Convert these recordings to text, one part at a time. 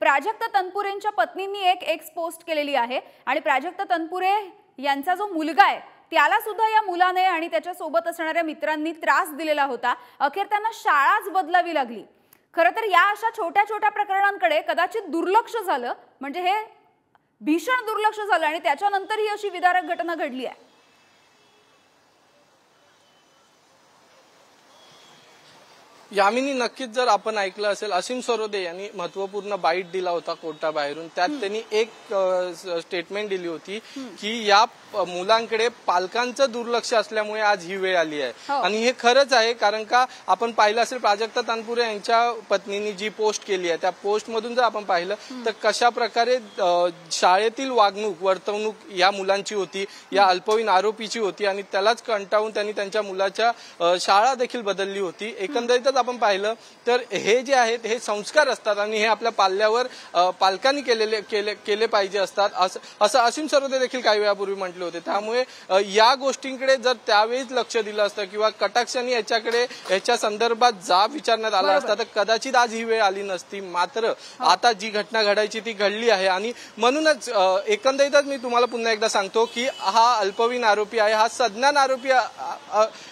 प्राजक्त तनपुरेंच्या पत्नींनी एक x post केलेली आहे आणि प्राजक्त तनपुरे यांचा जो मुलगा आहे त्याला सुद्धा या मुलाने आणि त्याच्या सोबत असणाऱ्या मित्रांनी त्रास दिलेला होता। अखेर त्यांना शाळाच बदलावी लागली। खरं तर या अशा छोट्या छोट्या प्रकरणांकडे कदाचित दुर्लक्ष झालं, म्हणजे हे भीषण दुर्लक्ष झालं आणि त्याच्यानंतर ही अशी विदारक घटना घडली आहे। यामिनी, नक्कीच जर आपण ऐकलं असेल, असीम सरोदे यांनी महत्वपूर्ण बाईट दिला होता कोर्टाबाहेरून। त्यात त्यांनी एक स्टेटमेंट दिली होती की या मुलांकडे पालकांचं दुर्लक्ष असल्यामुळे आज ही वेळ आली आहे। आणि हे खरंच आहे, कारण का आपण पाहिलं असेल प्राजक्त तनपुरे यांच्या पत्नींनी जी पोस्ट केली आहे त्या पोस्ट मधून जर आपण पाहिलं तर कशा प्रकारे शाळेतील वागणूक वर्तवणूक या मुलांची होती, या अल्पवयीन आरोपीची होती आणि त्यालाच कंटाळून त्यांनी त्यांच्या मुलाच्या शाळा देखील बदलली होती। एकंदरीतच आपण पाहिलं तर हे जे आहेत हे संस्कार असतात आणि हे आपल्या पाल्यावर पालकांनी केले पाहिजे असतात असं असीम सरोदे देखील काही वेळापूर्वी म्हटले होते। त्यामुळे या गोष्टींकडे जर त्यावेळीच लक्ष दिलं असतं किंवा कटाक्षाने याच्या संदर्भात जाब विचारण्यात आला असता तर कदाचित आज ही वेळ आली नसती। मात्र आता जी घटना घडायची ती घडली आहे आणि म्हणूनच एकंदरीतच मी तुम्हाला पुन्हा एकदा सांगतो की हा अल्पवयीन आरोपी आहे, हा सज्ञान आरोपी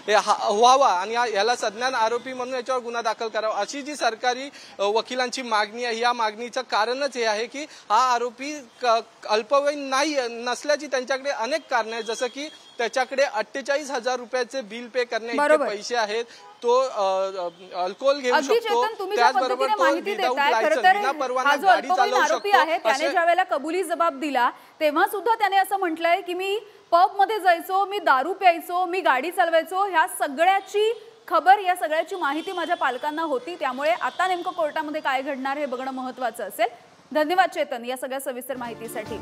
व्हावा आणि याला सज्ञान आरोपी म्हणून याच्यावर गुन्हा दाखल करावा अशी जी सरकारी वकिलांची मागणी आहे। या मागणीचं कारणच हे आहे की हा आरोपी अल्पवयीन नसल्याची त्यांच्याकडे अनेक कारणे आहेत, जसं की त्याच्याकडे 48,000 रुपयाचे बिल पे करण्याचे पैसे आहेत, तो अल्कोहोल घेऊ शकतो, त्याचबरोबर तो विदाऊट लायसन्स बिना परवाना गाडी चालवू शकतो। त्याने ज्यावेळेला कबुली जबाब दिला तेव्हा सुद्धा त्याने असं म्हटलंय की मी पब मध्ये जायचो, मी दारू प्यायचो, मी गाडी चालवायचो, ह्या सगळ्याची खबर, या सगळ्याची माहिती माझ्या पालकांना होती। त्यामुळे आता नेमकं कोर्टामध्ये काय घडणार हे बघणं महत्त्वाचं असेल। धन्यवाद चेतन या सगळ्या सविस्तर माहितीसाठी।